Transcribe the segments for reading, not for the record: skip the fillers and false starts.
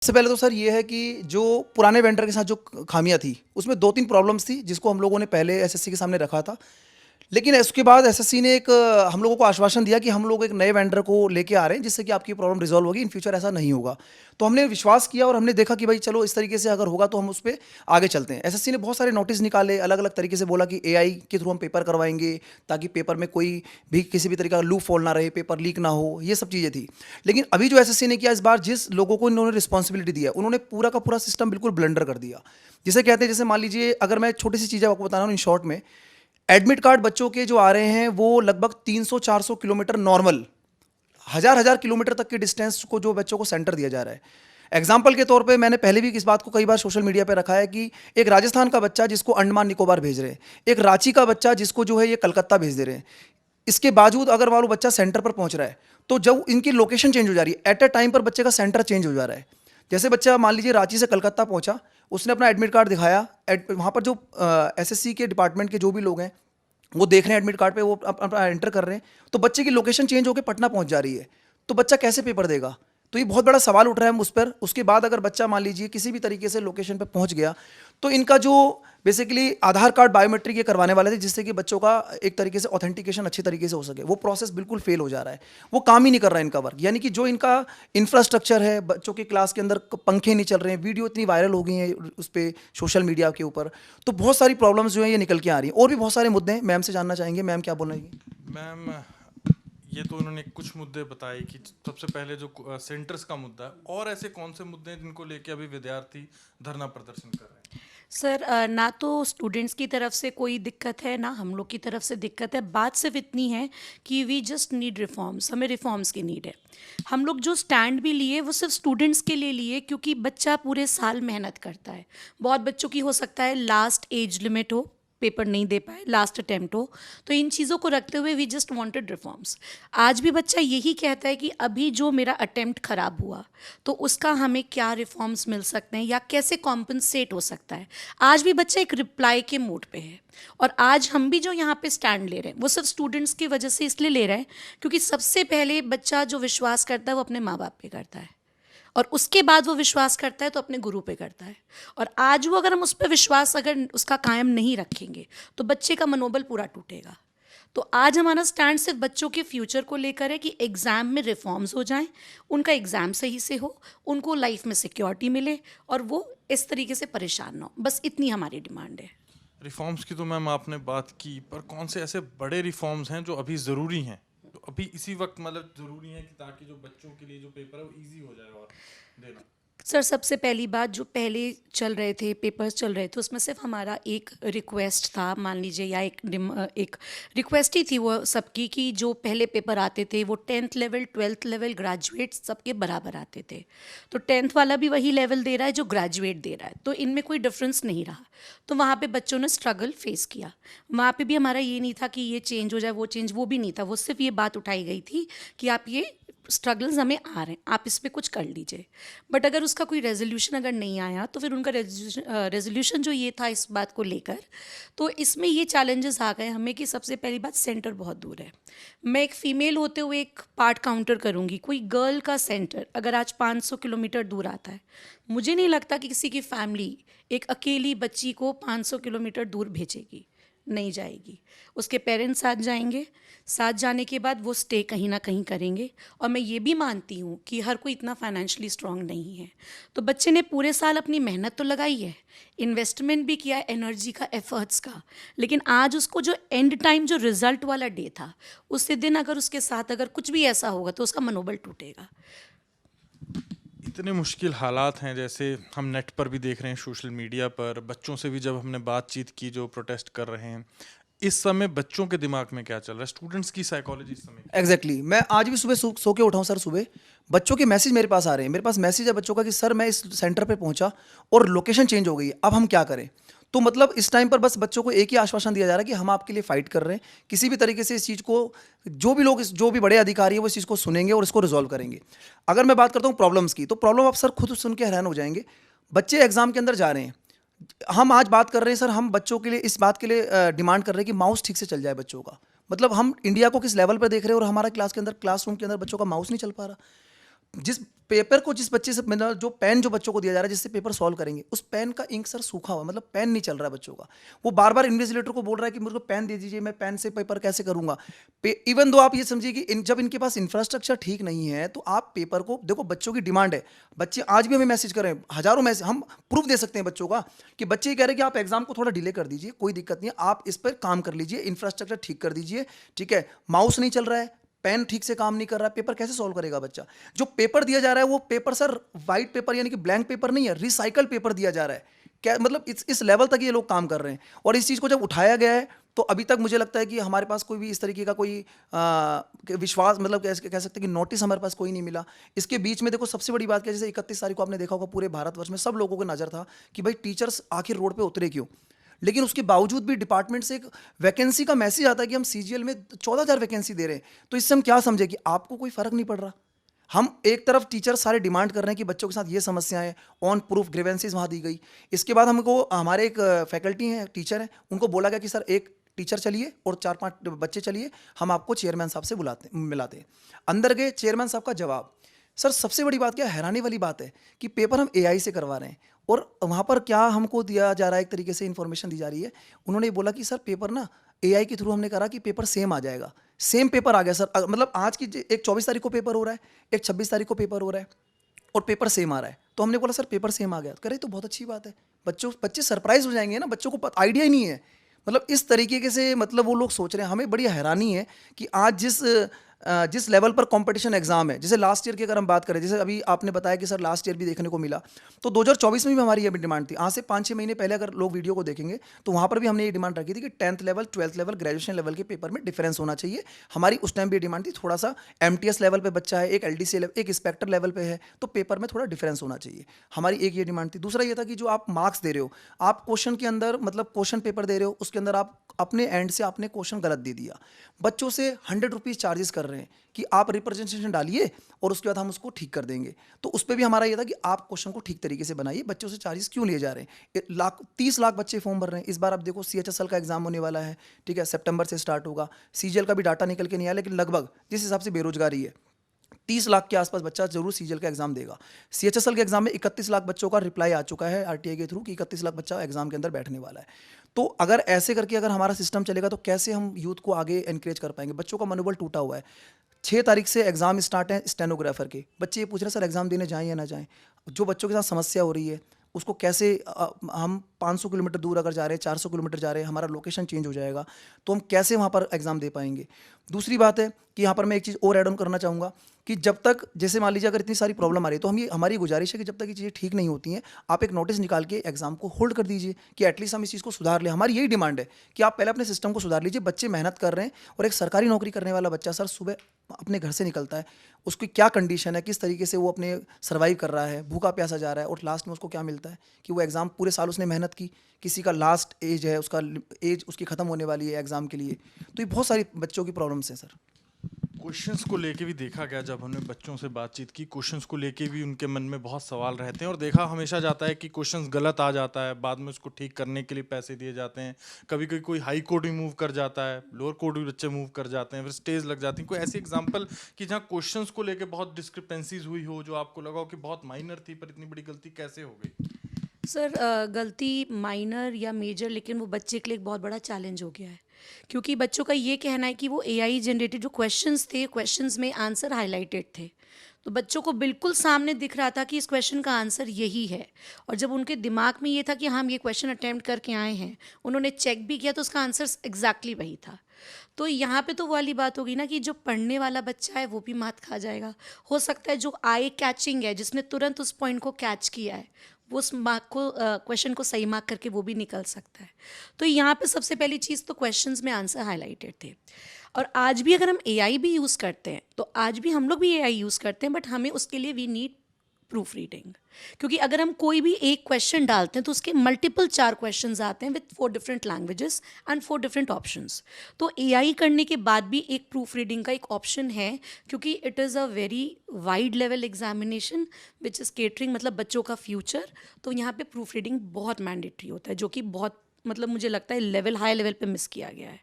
सबसे पहले तो सर ये है कि जो पुराने वेंडर के साथ जो खामियां थी उसमें 2-3 प्रॉब्लम्स थी जिसको हम लोगों ने पहले एसएससी के सामने रखा था। लेकिन उसके बाद एसएससी ने एक हम लोगों को आश्वासन दिया कि हम लोग एक नए वेंडर को लेके आ रहे हैं जिससे कि आपकी प्रॉब्लम रिजॉल्व होगी, इन फ्यूचर ऐसा नहीं होगा। तो हमने विश्वास किया और हमने देखा कि भाई चलो इस तरीके से अगर होगा तो हम उस पे आगे चलते हैं। एसएससी ने बहुत सारे नोटिस निकाले, अलग-अलग तरीके से बोला कि एआई के थ्रू हम पेपर करवाएँगे ताकि पेपर में कोई भी किसी भी तरीके का लूप होल ना रहे, पेपर लीक ना हो, ये सब चीज़ें थी। लेकिन अभी जो एसएससी ने किया इस बार, जिस लोगों को इन्होंने रिस्पॉन्सिबिलिटी दी है, उन्होंने पूरा का पूरा सिस्टम बिल्कुल ब्लंडर कर दिया। जिसे कहते हैं, जैसे मान लीजिए अगर मैं छोटी सी चीज़ आपको बता रहा हूँ इन शॉर्ट में, एडमिट कार्ड बच्चों के जो आ रहे हैं वो लगभग 300-400 किलोमीटर नॉर्मल, हजार हजार किलोमीटर तक के डिस्टेंस को जो बच्चों को सेंटर दिया जा रहा है। एग्जाम्पल के तौर पे मैंने पहले भी इस बात को कई बार सोशल मीडिया पे रखा है कि एक राजस्थान का बच्चा जिसको अंडमान निकोबार भेज रहे हैं, एक रांची का बच्चा जिसको जो है ये कलकत्ता भेज दे रहे हैं, इसके बावजूद अगर मान लो बच्चा सेंटर पर पहुंच रहा है तो जब इनकी लोकेशन चेंज हो जा रही है, एट अ टाइम पर बच्चे का सेंटर चेंज हो जा रहा है। जैसे बच्चा मान लीजिए रांची से कलकत्ता पहुंचा, उसने अपना एडमिट कार्ड दिखाया, वहाँ पर जो एसएससी के डिपार्टमेंट के जो भी लोग हैं वो देख रहे हैं एडमिट कार्ड पे, वो अपना एंटर कर रहे हैं, तो बच्चे की लोकेशन चेंज होकर पटना पहुंच जा रही है। तो बच्चा कैसे पेपर देगा? तो ये बहुत बड़ा सवाल उठ रहा है उस पर। उसके बाद अगर बच्चा मान लीजिए किसी भी तरीके से लोकेशन पे पहुंच गया तो इनका जो बेसिकली आधार कार्ड बायोमेट्रिक ये करवाने वाले थे जिससे कि बच्चों का एक तरीके से ऑथेंटिकेशन अच्छी तरीके से हो सके, वो प्रोसेस बिल्कुल फेल हो जा रहा है। वो काम ही नहीं कर रहा है इनका वर्क, यानी कि जो इनका इंफ्रास्ट्रक्चर है, बच्चों के क्लास के अंदर पंखे नहीं चल रहे हैं, वीडियो इतनी वायरल हो गई हैं उस पर सोशल मीडिया के ऊपर, तो बहुत सारी प्रॉब्लम्स जो है ये निकल के आ रही हैं। और भी बहुत सारे मुद्दे हैं, मैम से जानना चाहेंगे, मैम क्या बोल रही है। मैम, ये तो उन्होंने कुछ मुद्दे बताए कि सबसे पहले जो सेंटर्स का मुद्दा है, और ऐसे कौन से मुद्दे हैं जिनको लेके अभी विद्यार्थी धरना प्रदर्शन कर रहे हैं? सर ना तो स्टूडेंट्स की तरफ से कोई दिक्कत है, ना हम लोग की तरफ से दिक्कत है। बात सिर्फ इतनी है कि वी जस्ट नीड रिफॉर्म्स, हमें रिफॉर्म्स की नीड है। हम लोग जो स्टैंड भी लिए वो सिर्फ स्टूडेंट्स के लिए लिए, क्योंकि बच्चा पूरे साल मेहनत करता है। बहुत बच्चों की हो सकता है लास्ट एज लिमिट हो, पेपर नहीं दे पाए, लास्ट अटेम्प्ट हो, तो इन चीज़ों को रखते हुए वी जस्ट वांटेड रिफॉर्म्स। आज भी बच्चा यही कहता है कि अभी जो मेरा अटेम्प्ट ख़राब हुआ तो उसका हमें क्या रिफॉर्म्स मिल सकते हैं या कैसे कॉम्पनसेट हो सकता है। आज भी बच्चा एक रिप्लाई के मूड पे है। और आज हम भी जो यहाँ पे स्टैंड ले रहे हैं वो सिर्फ स्टूडेंट्स की वजह से इसलिए ले रहे हैं क्योंकि सबसे पहले बच्चा जो विश्वास करता है वो अपने माँ बाप पे करता है, और उसके बाद वो विश्वास करता है तो अपने गुरु पे करता है। और आज वो अगर हम उस पर विश्वास अगर उसका कायम नहीं रखेंगे तो बच्चे का मनोबल पूरा टूटेगा। तो आज हमारा स्टैंड सिर्फ बच्चों के फ्यूचर को लेकर है कि एग्ज़ाम में रिफॉर्म्स हो जाएं, उनका एग्ज़ाम सही से हो, उनको लाइफ में सिक्योरिटी मिले और वो इस तरीके से परेशान ना हो। बस इतनी हमारी डिमांड है। रिफॉर्म्स की तो मैम आपने बात की, पर कौन से ऐसे बड़े रिफॉर्म्स हैं जो अभी ज़रूरी हैं, तो अभी इसी वक्त मतलब ज़रूरी है कि ताकि जो बच्चों के लिए जो पेपर है वो ईजी हो जाए और देना? सर सबसे पहली बात, जो पहले चल रहे थे पेपर्स चल रहे थे उसमें सिर्फ हमारा एक रिक्वेस्ट था, मान लीजिए, या एक रिक्वेस्ट ही थी वो सबकी कि जो पहले पेपर आते थे वो 10th level 12th level graduate सबके बराबर आते थे। तो 10th वाला भी वही लेवल दे रहा है जो ग्रेजुएट दे रहा है, तो इनमें कोई डिफरेंस नहीं रहा। तो वहाँ पे बच्चों ने स्ट्रगल फेस किया। वहाँ पे भी हमारा ये नहीं था कि ये चेंज हो जाए वो चेंज, वो भी नहीं था। वो सिर्फ ये बात उठाई गई थी कि आप ये स्ट्रगल्स हमें आ रहे हैं, आप इस पर कुछ कर लीजिए। बट अगर उसका कोई रेजोल्यूशन अगर नहीं आया तो फिर उनका रेजोल्यूशन जो ये था इस बात को लेकर, तो इसमें ये चैलेंजेस आ गए हमें कि सबसे पहली बात, सेंटर बहुत दूर है। मैं एक फ़ीमेल होते हुए एक पार्ट काउंटर करूँगी, कोई गर्ल का सेंटर अगर आज 500 किलोमीटर दूर आता है, मुझे नहीं लगता कि किसी की फैमिली एक अकेली बच्ची को 500 किलोमीटर दूर भेजेगी, नहीं जाएगी। उसके पेरेंट्स साथ जाएंगे, साथ जाने के बाद वो स्टे कहीं ना कहीं करेंगे। और मैं ये भी मानती हूँ कि हर कोई इतना फाइनेंशियली स्ट्रांग नहीं है। तो बच्चे ने पूरे साल अपनी मेहनत तो लगाई है, इन्वेस्टमेंट भी किया है एनर्जी का, एफर्ट्स का, लेकिन आज उसको जो एंड टाइम जो रिजल्ट वाला डे था, उसी दिन अगर उसके साथ अगर कुछ भी ऐसा होगा तो उसका मनोबल टूटेगा। इतने मुश्किल हालात हैं, जैसे हम नेट पर भी देख रहे हैं, सोशल मीडिया पर बच्चों से भी जब हमने बातचीत की जो प्रोटेस्ट कर रहे हैं, इस समय बच्चों के दिमाग में क्या चल रहा है, स्टूडेंट्स की साइकोलॉजी इस समय? एग्जैक्टली मैं आज भी सुबह सो के उठा हूँ सर। सुबह बच्चों के मैसेज मेरे पास आ रहे हैं, मेरे पास मैसेज है बच्चों का कि सर मैं इस सेंटर पे पहुंचा और लोकेशन चेंज हो गई है, अब हम क्या करें। तो मतलब इस टाइम पर बस बच्चों को एक ही आश्वासन दिया जा रहा है कि हम आपके लिए फाइट कर रहे हैं, किसी भी तरीके से इस चीज़ को, जो भी लोग जो भी बड़े अधिकारी है वो इस चीज़ को सुनेंगे और इसको रिजॉल्व करेंगे। अगर मैं बात करता हूँ प्रॉब्लम्स की, तो प्रॉब्लम आप सर खुद सुन के हैरान हो जाएंगे। बच्चे एग्जाम के अंदर जा रहे हैं, हम आज बात कर रहे हैं सर, हम बच्चों के लिए इस बात के लिए डिमांड कर रहे हैं कि माउस ठीक से चल जाए बच्चों का। मतलब हम इंडिया को किस लेवल पर देख रहे हैं और हमारा क्लास के अंदर, क्लासरूम के अंदर बच्चों का माउस नहीं चल पा रहा। जिस पेपर को जिस बच्चे से मतलब जो पेन जो बच्चों को दिया जा रहा है जिससे पेपर सॉल्व करेंगे, उस पेन का इंक सर सूखा हुआ, मतलब पेन नहीं चल रहा है बच्चों का। वो बार बार इन्विजिलेटर को बोल रहा है कि मेरे को पेन दे दीजिए, मैं पेन से पेपर कैसे करूंगा। इवन दो आप ये समझिए कि जब इनके पास इंफ्रास्ट्रक्चर ठीक नहीं है तो आप पेपर को देखो, बच्चों की डिमांड है। बच्चे आज भी हमें मैसेज कर रहे हैं, हजारों मैसेज, हम प्रूफ दे सकते हैं बच्चों का कि बच्चे ये कह रहे हैं कि आप एग्जाम को थोड़ा डिले कर दीजिए, कोई दिक्कत नहीं है, आप इस पर काम कर लीजिए, इंफ्रास्ट्रक्चर ठीक कर दीजिए, ठीक है। माउस नहीं चल रहा है, पेन ठीक से काम नहीं कर रहा है, पेपर कैसे सॉल्व करेगा बच्चा। जो पेपर दिया जा रहा है वो पेपर सर वाइट पेपर यानी कि ब्लैंक पेपर नहीं है, रिसाइकल पेपर दिया जा रहा है। क्या मतलब इस लेवल तक ये लोग काम कर रहे हैं। और इस चीज़ को जब उठाया गया है तो अभी तक मुझे लगता है कि हमारे पास कोई भी इस तरीके का कोई विश्वास, मतलब कह सकते हैं कि नोटिस हमारे पास कोई नहीं मिला। इसके बीच में देखो सबसे बड़ी बात क्या, जैसे 31 तारीख को आपने देखा होगा पूरे भारतवर्ष में सब लोगों को नजर था कि भाई टीचर्स आखिर रोड पे उतरे क्यों। लेकिन उसके बावजूद भी डिपार्टमेंट से एक वैकेंसी का मैसेज आता है कि हम सीजीएल में 14,000 वैकेंसी दे रहे हैं। तो इससे हम क्या समझे कि आपको कोई फर्क नहीं पड़ रहा। हम एक तरफ टीचर सारे डिमांड कर रहे हैं कि बच्चों के साथ ये समस्याएं, ऑन प्रूफ ग्रीवेंसीज वहाँ दी गई। इसके बाद हमको हमारे एक फैकल्टी हैं, टीचर हैं, उनको बोला गया कि सर एक टीचर चलिए और 4-5 बच्चे चलिए, हम आपको चेयरमैन साहब से मिलाते हैं। अंदर गए, चेयरमैन साहब का जवाब, सर सबसे बड़ी बात क्या हैरानी वाली बात है कि पेपर हम एआई से करवा रहे हैं और वहाँ पर क्या हमको दिया जा रहा है, एक तरीके से इन्फॉर्मेशन दी जा रही है। उन्होंने बोला कि सर पेपर ना एआई के थ्रू हमने करा कि पेपर सेम आ जाएगा। सेम पेपर आ गया सर, मतलब आज की एक 24 तारीख को पेपर हो रहा है, एक 26 तारीख को पेपर हो रहा है और पेपर सेम आ रहा है। तो हमने बोला सर पेपर सेम आ गया, करे तो बहुत अच्छी बात है, बच्चे सरप्राइज हो जाएंगे ना, बच्चों को आइडिया ही नहीं है। मतलब इस तरीके से मतलब वो लोग सोच रहे हैं। हमें बड़ी हैरानी है कि आज जिस लेवल पर कंपटीशन एग्जाम है, जैसे लास्ट ईयर की अगर हम बात करें, जैसे अभी आपने बताया कि सर लास्ट ईयर भी देखने को मिला, तो 2024 में भी हमारी ये डिमांड थी। आज से 5-6 महीने पहले अगर लोग वीडियो को देखेंगे तो वहाँ पर भी हमने ये डिमांड रखी थी कि 10th level, 12th level, graduation level के पेपर में डिफरेंस होना चाहिए। हमारी उस टाइम भी डिमांड थी, थोड़ा सा MTS लेवल पर बच्चा है, एक LDC लेवल, एक इंस्पेक्टर लेवल पर है, तो पेपर में थोड़ा डिफरेंस होना चाहिए। हमारी एक ये डिमांड थी। दूसरा ये था कि जो आप मार्क्स दे रहे हो, आप क्वेश्चन के अंदर मतलब क्वेश्चन पेपर दे रहे हो, उसके अंदर आप अपने एंड से आपने क्वेश्चन गलत दे दिया, बच्चों से 100 रुपीज़ चार्जेस कर रहे हैं कि आप रिप्रेजेंटेशन डालिए और उसके बाद हम उसको ठीक कर देंगे। तो उस पर भी हमारा ये था कि आप क्वेश्चन को ठीक तरीके से बनाइए, बच्चों से चार्जेस क्यों लिए जा रहे हैं। 30 लाख बच्चे फॉर्म भर रहे हैं इस बार। आप देखो CHSL का एग्जाम होने वाला है, ठीक है, सितंबर से स्टार्ट होगा। CGL का भी डाटा निकल के नहीं आया, लेकिन लगभग जिस हिसाब से बेरोजगारी है 30 लाख के आसपास बच्चा जरूर CGL का एग्जाम देगा। CHSL के एग्जाम में 31 लाख बच्चों का रिप्लाई आ चुका है RTI के थ्रू कि 31 लाख बच्चा एग्जाम के अंदर बैठने वाला है। तो अगर ऐसे करके अगर हमारा सिस्टम चलेगा तो कैसे हम यूथ को आगे एनकरेज कर पाएंगे। बच्चों का मनोबल टूटा हुआ है। 6 तारीख से एग्जाम स्टार्ट है स्टेनोग्राफर के, बच्चे ये पूछ रहे हैं सर एग्जाम देने जाएं या ना जाएं। जो बच्चों के साथ समस्या हो रही है उसको कैसे हम 500 किलोमीटर दूर अगर जा रहे हैं, 400 किलोमीटर जा रहे हैं, हमारा लोकेशन चेंज हो जाएगा, तो हम कैसे वहाँ पर एग्ज़ाम दे पाएंगे। दूसरी बात है कि यहाँ पर मैं एक चीज़ और ऐड ऑन करना चाहूँगा कि जब तक, जैसे मान लीजिए अगर इतनी सारी प्रॉब्लम आ रही है तो हमारी गुजारिश है कि जब तक ये चीज़ें ठीक नहीं होती हैं, आप एक नोटिस निकाल के एग्जाम को होल्ड कर दीजिए कि एटलीस्ट हम इस चीज़ को सुधार लें। हमारी यही डिमांड है कि आप पहले अपने सिस्टम को सुधार लीजिए। बच्चे मेहनत कर रहे हैं और एक सरकारी नौकरी करने वाला बच्चा सर सुबह अपने घर से निकलता है, उसकी क्या कंडीशन है, किस तरीके से वो अपने सर्वाइव कर रहा है, भूखा प्यासा जा रहा है, और लास्ट में उसको क्या मिलता है कि वो एग्ज़ाम पूरे साल उसने मेहनत की, किसी का लास्ट एज है, उसका एज उसकी ख़त्म होने वाली है एग्ज़ाम के लिए। तो ये बहुत सारी बच्चों की प्रॉब्लम्स हैं सर। क्वेश्चंस को लेके भी देखा गया, जब हमने बच्चों से बातचीत की, क्वेश्चंस को लेके भी उनके मन में बहुत सवाल रहते हैं और देखा हमेशा जाता है कि क्वेश्चंस गलत आ जाता है, बाद में उसको ठीक करने के लिए पैसे दिए जाते हैं। कभी कभी कोई हाई कोर्ट भी मूव कर जाता है, लोअर कोर्ट भी बच्चे मूव कर जाते हैं, फिर स्टेज लग जाती है। कोई ऐसी एग्जाम्पल कि जहाँ क्वेश्चंस को लेकर बहुत डिस्क्रिपेंसीज हुई हो, जो आपको लगा हो कि बहुत माइनर थी पर इतनी बड़ी गलती कैसे हो गई? सर गलती माइनर या मेजर, लेकिन वो बच्चे के लिए एक बहुत बड़ा चैलेंज हो गया है, क्योंकि बच्चों का ये कहना है कि वो AI जनरेटेड जो क्वेश्चंस थे, क्वेश्चंस में आंसर हाईलाइटेड थे, तो बच्चों को बिल्कुल सामने दिख रहा था कि इस क्वेश्चन का आंसर यही है। और जब उनके दिमाग में ये था कि हम ये क्वेश्चन अटेम्प्ट करके आए हैं, उन्होंने चेक भी किया तो उसका आंसर एग्जैक्टली वही था। तो यहाँ पे तो वो वाली बात होगी ना कि जो पढ़ने वाला बच्चा है वो भी मात खा जाएगा। हो सकता है जो आई कैचिंग है, जिसने तुरंत उस पॉइंट को कैच किया है, वो उस मार्क को क्वेश्चन को सही मार्क करके वो भी निकल सकता है। तो यहाँ पे सबसे पहली चीज़ तो क्वेश्चंस में आंसर हाईलाइटेड थे। और आज भी अगर हम AI भी यूज़ करते हैं तो आज भी हम लोग भी AI यूज़ करते हैं, बट हमें उसके लिए वी नीड प्रूफ रीडिंग, क्योंकि अगर हम कोई भी एक क्वेश्चन डालते हैं तो उसके मल्टीपल 4 क्वेश्चंस आते हैं with 4 different languages and 4 different options. तो AI करने के बाद भी एक प्रूफ रीडिंग का एक ऑप्शन है, क्योंकि it is a very wide level examination which is catering मतलब बच्चों का फ्यूचर। तो यहाँ पे प्रूफ रीडिंग बहुत मैंडेटरी होता है, जो कि बहुत मतलब मुझे लगता है हाई लेवल पे मिस किया गया है।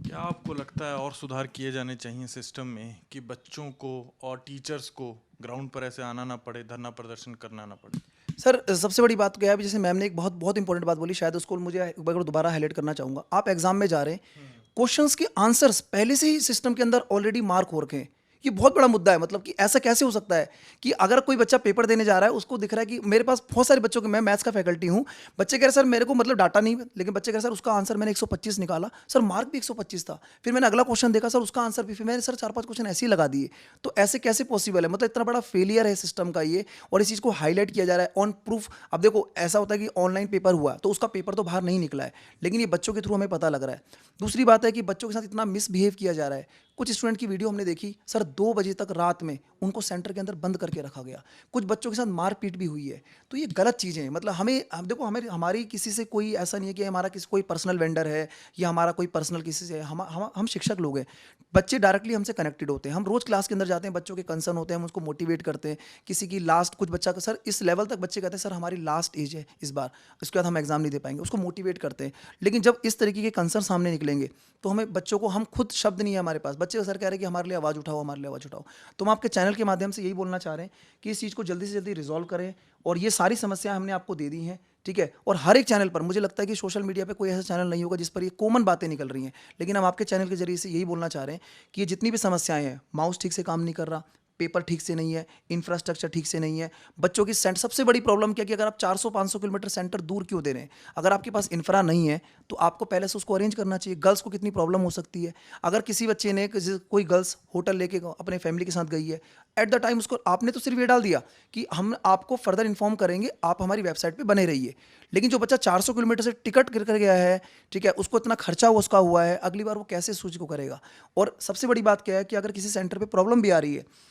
क्या आपको लगता है और सुधार किए जाने चाहिए सिस्टम में कि बच्चों को और टीचर्स को ग्राउंड पर ऐसे आना ना पड़े, धरना प्रदर्शन करना ना पड़े? सर सबसे बड़ी बात तो क्या है, जैसे मैम ने एक बहुत बहुत इंपॉर्टेंट बात बोली, शायद उसको मुझे एक बार दोबारा हाईलाइट करना चाहूँगा। आप एग्जाम में जा रहे हैं, क्वेश्चंस के आंसर्स पहले से ही सिस्टम के अंदर ऑलरेडी मार्क हो रखे हैं। ये बहुत बड़ा मुद्दा है, मतलब कि ऐसा कैसे हो सकता है कि अगर कोई बच्चा पेपर देने जा रहा है, उसको दिख रहा है कि मेरे पास बहुत सारे बच्चों के, मैं मैथ्स का फैकल्टी हूँ, बच्चे कह रहे सर मेरे को मतलब डाटा नहीं, लेकिन बच्चे कह रहे सर उसका आंसर मैंने 125 निकाला, सर मार्क भी 125 था, फिर मैंने अगला क्वेश्चन देखा, सर उसका आंसर भी, फिर मैंने सर 4-5 क्वेश्चन ऐसे ही लगा दिए। तो ऐसे कैसे पॉसिबल है? मतलब इतना बड़ा फेलियर है सिस्टम का ये, और इस चीज़ को हाईलाइट किया जा रहा है ऑन प्रूफ। अब देखो ऐसा होता है कि ऑनलाइन पेपर हुआ तो उसका पेपर तो बाहर नहीं निकला है, लेकिन ये बच्चों के थ्रू हमें पता लग रहा है। दूसरी बात है कि बच्चों के साथ इतना मिसबिहेव किया जा रहा है। कुछ स्टूडेंट की वीडियो हमने देखी, सर 2 बजे तक रात में उनको सेंटर के अंदर बंद करके रखा गया। कुछ बच्चों के साथ मारपीट भी हुई है। तो ये गलत चीज़ें हैं। मतलब हम देखो, हमें हमारी किसी से कोई ऐसा नहीं है कि हमारा किसी कोई पर्सनल वेंडर है या हमारा कोई पर्सनल किसी से है। हम शिक्षक लोग हैं, बच्चे डायरेक्टली हमसे कनेक्टेड होते हैं। हम रोज़ क्लास के अंदर जाते हैं, बच्चों के कंसर्न होते हैं, हम उसको मोटिवेट करते हैं। किसी की लास्ट, कुछ बच्चा सर इस लेवल तक बच्चे कहते हैं सर हमारी लास्ट एज है इस बार, इसके बाद हम एग्जाम नहीं दे पाएंगे, उसको मोटिवेट करते हैं। लेकिन जब इस तरीके के कंसर्न सामने निकलेंगे तो हमें बच्चों को, हम खुद शब्द नहीं है हमारे पास, बच्चे सर कह रहे हैं कि हमारे लिए आवाज़ उठाओ, हमारे लिए आवाज़ उठाओ। तो हम आपके चैनल के माध्यम से यही बोलना चाह रहे हैं कि इस चीज़ को जल्दी से जल्दी रिजॉल्व करें। और ये सारी समस्याएं हमने आपको दे दी हैं, ठीक है। और हर एक चैनल पर मुझे लगता है कि सोशल मीडिया पे कोई ऐसा चैनल नहीं होगा जिस पर ये कॉमन बातें निकल रही हैं, लेकिन हम आपके चैनल के जरिए से यही बोलना चाह रहे हैं कि ये जितनी भी समस्याएं हैं, माउस ठीक से काम नहीं कर रहा, पेपर ठीक से नहीं है, इंफ्रास्ट्रक्चर ठीक से नहीं है, बच्चों की सबसे बड़ी प्रॉब्लम क्या है कि अगर आप 400-500 किलोमीटर सेंटर दूर क्यों दे रहे हैं? अगर आपके पास इंफ्रा नहीं है तो आपको पहले से उसको अरेंज करना चाहिए। गर्ल्स को कितनी प्रॉब्लम हो सकती है अगर किसी बच्चे ने, कोई गर्ल्स होटल लेके अपने फैमिली के साथ गई है, एट द टाइम उसको आपने तो सिर्फ ये डाल दिया कि हम आपको फर्दर इन्फॉर्म करेंगे, आप हमारी वेबसाइट पे बने रहिए। लेकिन जो बच्चा 400 किलोमीटर से टिकट कर गया है, ठीक है, उसको इतना खर्चा उसका हुआ है, अगली बार वो कैसे सूची को करेगा? और सबसे बड़ी बात क्या है कि अगर किसी सेंटर पे प्रॉब्लम भी आ रही है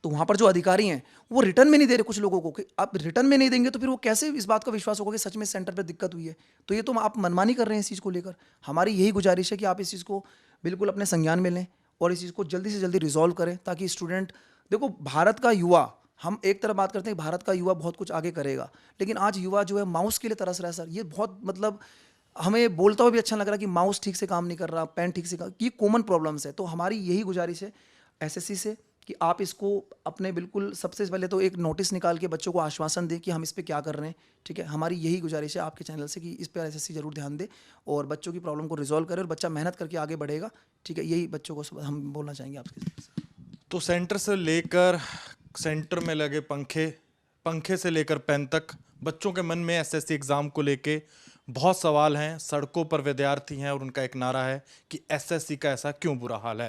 तो वहाँ पर जो अधिकारी हैं वो रिटर्न में नहीं दे रहे कुछ लोगों को, कि आप रिटर्न में नहीं देंगे तो फिर वो कैसे इस बात का विश्वास होगा कि सच में सेंटर पर दिक्कत हुई है? तो ये तो आप मनमानी कर रहे हैं इस चीज़ को लेकर। हमारी यही गुजारिश है कि आप इस चीज़ को बिल्कुल अपने संज्ञान में लें और इस चीज़ को जल्दी से जल्दी रिजॉल्व करें, ताकि स्टूडेंट, देखो भारत का युवा, हम एक तरफ बात करते हैं भारत का युवा बहुत कुछ आगे करेगा, लेकिन आज युवा जो है माउस के लिए तरस रहा है सर। ये बहुत, मतलब हमें बोलता हुआ भी अच्छा लग रहा है कि माउस ठीक से काम नहीं कर रहा, पेन ठीक से काम, ये कॉमन प्रॉब्लम्स है। तो हमारी यही गुजारिश है एसएससी से कि आप इसको अपने, बिल्कुल सबसे पहले तो एक नोटिस निकाल के बच्चों को आश्वासन दें कि हम इस पे क्या कर रहे हैं, ठीक है। हमारी यही गुजारिश है आपके चैनल से कि इस पर एसएससी जरूर ध्यान दे और बच्चों की प्रॉब्लम को रिजॉल्व करे और बच्चा मेहनत करके आगे बढ़ेगा, ठीक है। यही बच्चों को हम बोलना चाहेंगे आपके। तो सेंटर से लेकर, सेंटर में लगे पंखे, पंखे से लेकर पेन तक, बच्चों के मन में एसएससी एग्ज़ाम को लेके बहुत सवाल हैं। सड़कों पर विद्यार्थी हैं और उनका एक नारा है कि एसएससी का ऐसा क्यों बुरा हाल है।